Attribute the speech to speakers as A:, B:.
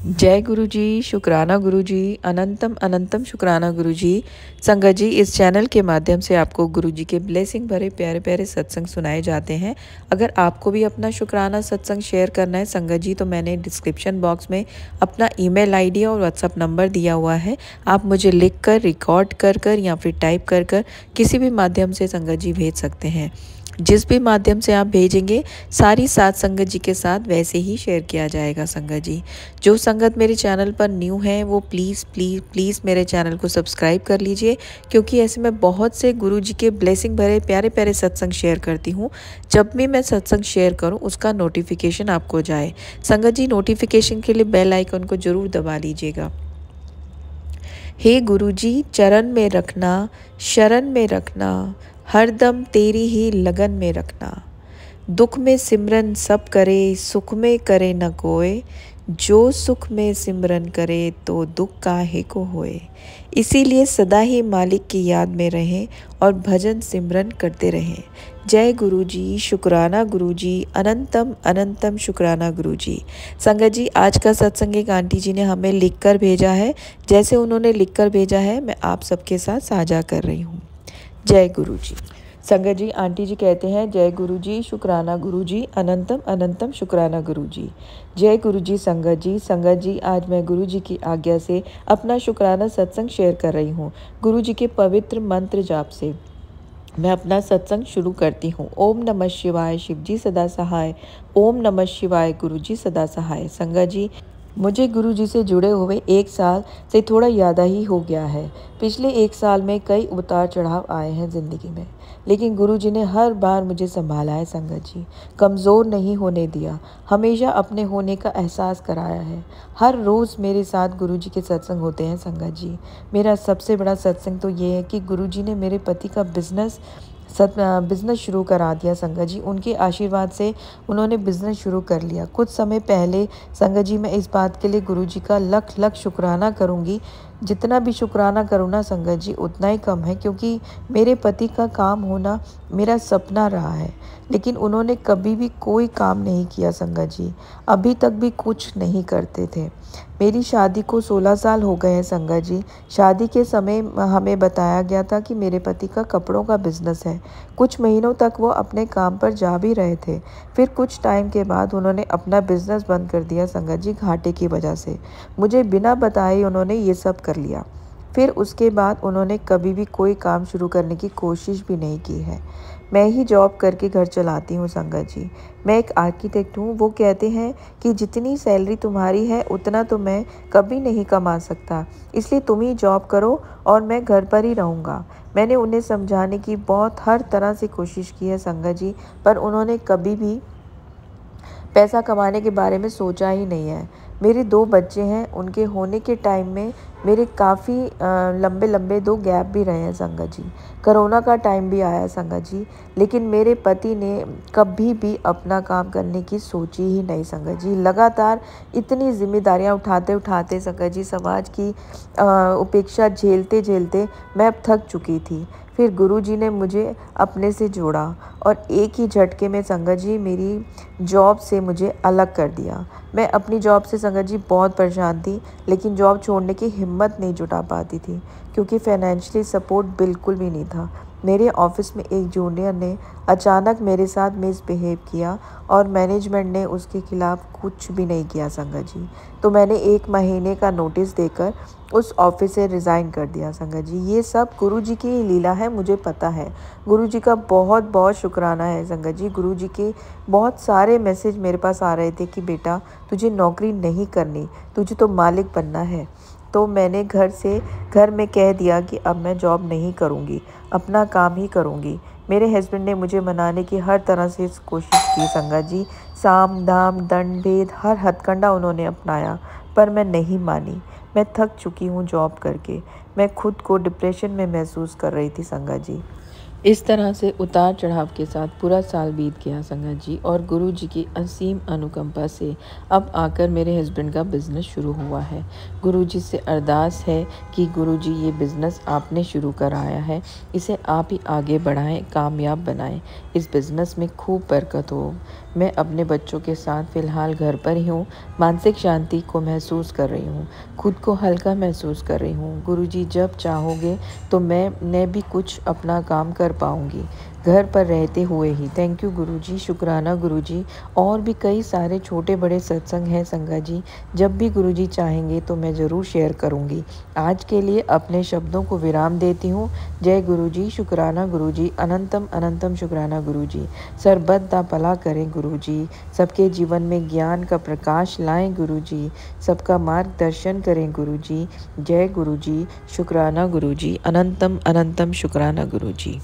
A: जय गुरु जी, शुक्राना गुरु जी, अनंतम अनंतम शुक्राना गुरु जी। संगत जी, इस चैनल के माध्यम से आपको गुरु जी के ब्लेसिंग भरे प्यारे प्यारे सत्संग सुनाए जाते हैं। अगर आपको भी अपना शुक्राना सत्संग शेयर करना है संगत जी, तो मैंने डिस्क्रिप्शन बॉक्स में अपना ईमेल आईडी और व्हाट्सअप नंबर दिया हुआ है। आप मुझे लिख कर, रिकॉर्ड कर या फिर टाइप कर किसी भी माध्यम से संगत जी भेज सकते हैं। जिस भी माध्यम से आप भेजेंगे सारी साथ संगत जी के साथ वैसे ही शेयर किया जाएगा संगत जी। जो संगत मेरे चैनल पर न्यू है वो प्लीज़ प्लीज़ प्लीज़ मेरे चैनल को सब्सक्राइब कर लीजिए, क्योंकि ऐसे मैं बहुत से गुरु जी के ब्लेसिंग भरे प्यारे प्यारे सत्संग शेयर करती हूँ। जब भी मैं सत्संग शेयर करूँ उसका नोटिफिकेशन आपको जाए। संगत जी, नोटिफिकेशन के लिए बेल आइकन को ज़रूर दबा लीजिएगा। हे गुरु जी, चरण में रखना, शरण में रखना, हरदम तेरी ही लगन में रखना। दुख में सिमरन सब करे, सुख में करे न कोय। जो सुख में सिमरन करे तो दुख काहे को होए। इसीलिए सदा ही मालिक की याद में रहें और भजन सिमरन करते रहें। जय गुरु जी, शुक्राना गुरु जी, अनंतम अनंतम शुक्राना गुरु जी। संगत जी, आज का सत्संग एक आंटी जी ने हमें लिखकर भेजा है। जैसे उन्होंने लिखकर भेजा है मैं आप सबके साथ साझा कर रही हूँ। जय गुरु जी। संगत जी, आंटी जी कहते हैं, जय गुरु जी, शुक्राना गुरु जी, अनंतम अनंतम शुक्राना गुरु जी। जय गुरु जी। संगत जी, आज मैं गुरु जी की आज्ञा से अपना शुक्राना सत्संग शेयर कर रही हूँ। गुरु जी के पवित्र मंत्र जाप से मैं अपना सत्संग शुरू करती हूँ। ओम नमः शिवाय, शिव जी सदा सहाय। ओम नमः शिवाय, गुरु जी सदा सहाय। संगत जी, मुझे गुरु जी से जुड़े हुए 1 साल से थोड़ा ज़्यादा ही हो गया है। पिछले 1 साल में कई उतार चढ़ाव आए हैं ज़िंदगी में, लेकिन गुरु जी ने हर बार मुझे संभाला है संगत जी। कमज़ोर नहीं होने दिया, हमेशा अपने होने का एहसास कराया है। हर रोज़ मेरे साथ गुरु जी के सत्संग होते हैं संगत जी। मेरा सबसे बड़ा सत्संग तो ये है कि गुरु जी ने मेरे पति का बिज़नेस शुरू करा दिया संगत जी। उनके आशीर्वाद से उन्होंने बिज़नेस शुरू कर लिया। कुछ समय पहले संगत जी, मैं इस बात के लिए गुरु जी का लख लख शुक्राना करूँगी। जितना भी शुक्राना करूँ ना संगत जी उतना ही कम है, क्योंकि मेरे पति का काम होना मेरा सपना रहा है, लेकिन उन्होंने कभी भी कोई काम नहीं किया संगत जी। अभी तक भी कुछ नहीं करते थे। मेरी शादी को 16 साल हो गए हैं संगत जी। शादी के समय हमें बताया गया था कि मेरे पति का कपड़ों का बिजनेस है। कुछ महीनों तक वो अपने काम पर जा भी रहे थे। फिर कुछ टाइम के बाद उन्होंने अपना बिजनेस बंद कर दिया संगत जी, घाटे की वजह से। मुझे बिना बताए उन्होंने ये सब कर लिया। फिर उसके बाद उन्होंने कभी भी कोई काम शुरू करने की कोशिश भी नहीं की है। मैं ही जॉब करके घर चलाती हूँ संगत जी। मैं एक आर्किटेक्ट हूँ। वो कहते हैं कि जितनी सैलरी तुम्हारी है उतना तो मैं कभी नहीं कमा सकता, इसलिए तुम ही जॉब करो और मैं घर पर ही रहूँगा। मैंने उन्हें समझाने की बहुत हर तरह से कोशिश की है संगत जी, पर उन्होंने कभी भी पैसा कमाने के बारे में सोचा ही नहीं है। मेरे 2 बच्चे हैं, उनके होने के टाइम में मेरे काफ़ी लंबे लंबे 2 गैप भी रहे हैं संगत जी। कोरोना का टाइम भी आया संगत जी, लेकिन मेरे पति ने कभी भी अपना काम करने की सोची ही नहीं संगत जी। लगातार इतनी जिम्मेदारियां उठाते उठाते संगत जी, समाज की उपेक्षा झेलते झेलते मैं अब थक चुकी थी। फिर गुरुजी ने मुझे अपने से जोड़ा और एक ही झटके में संगत जी मेरी जॉब से मुझे अलग कर दिया। मैं अपनी जॉब से संगत जी बहुत परेशान थी, लेकिन जॉब छोड़ने की हिम्मत नहीं जुटा पाती थी, क्योंकि फाइनेंशियली सपोर्ट बिल्कुल भी नहीं था। मेरे ऑफिस में एक जूनियर ने अचानक मेरे साथ मिसबिहेव किया और मैनेजमेंट ने उसके खिलाफ कुछ भी नहीं किया संगत जी। तो मैंने 1 महीने का नोटिस देकर उस ऑफिस से रिज़ाइन कर दिया संगत जी। ये सब गुरु जी की लीला है, मुझे पता है। गुरु जी का बहुत बहुत शुक्राना है संगत जी। गुरु जी के बहुत सारे मैसेज मेरे पास आ रहे थे कि बेटा तुझे नौकरी नहीं करनी, तुझे तो मालिक बनना है। तो मैंने घर में कह दिया कि अब मैं जॉब नहीं करूँगी, अपना काम ही करूँगी। मेरे हस्बैंड ने मुझे मनाने की हर तरह से कोशिश की संगत जी। साम दाम दंड भेद हर हथकंडा उन्होंने अपनाया, पर मैं नहीं मानी। मैं थक चुकी हूँ जॉब करके। मैं खुद को डिप्रेशन में महसूस कर रही थी संगत जी। इस तरह से उतार चढ़ाव के साथ पूरा साल बीत गया संगत जी, और गुरु जी की असीम अनुकंपा से अब आकर मेरे हस्बैंड का बिज़नेस शुरू हुआ है। गुरु जी से अरदास है कि गुरु जी ये बिज़नेस आपने शुरू कराया है, इसे आप ही आगे बढ़ाएं, कामयाब बनाएं। इस बिज़नेस में खूब बरकत हो। मैं अपने बच्चों के साथ फ़िलहाल घर पर ही हूँ। मानसिक शांति को महसूस कर रही हूँ, खुद को हल्का महसूस कर रही हूँ। गुरुजी जब चाहोगे तो मैं भी कुछ अपना काम कर पाऊँगी, घर पर रहते हुए ही। थैंक यू गुरुजी, शुक्राना गुरुजी। और भी कई सारे छोटे बड़े सत्संग हैं संगा जी, जब भी गुरुजी चाहेंगे तो मैं ज़रूर शेयर करूँगी। आज के लिए अपने शब्दों को विराम देती हूँ। जय गुरुजी, शुक्राना गुरुजी, अनंतम अनंतम शुक्राना गुरुजी। सरबत दा भला करें गुरुजी, सबके जीवन में ज्ञान का प्रकाश लाएं गुरुजी, सबका मार्गदर्शन करें गुरुजी। जय गुरुजी, शुक्राना गुरुजी, अनंतम अनंतम शुक्राना गुरुजी।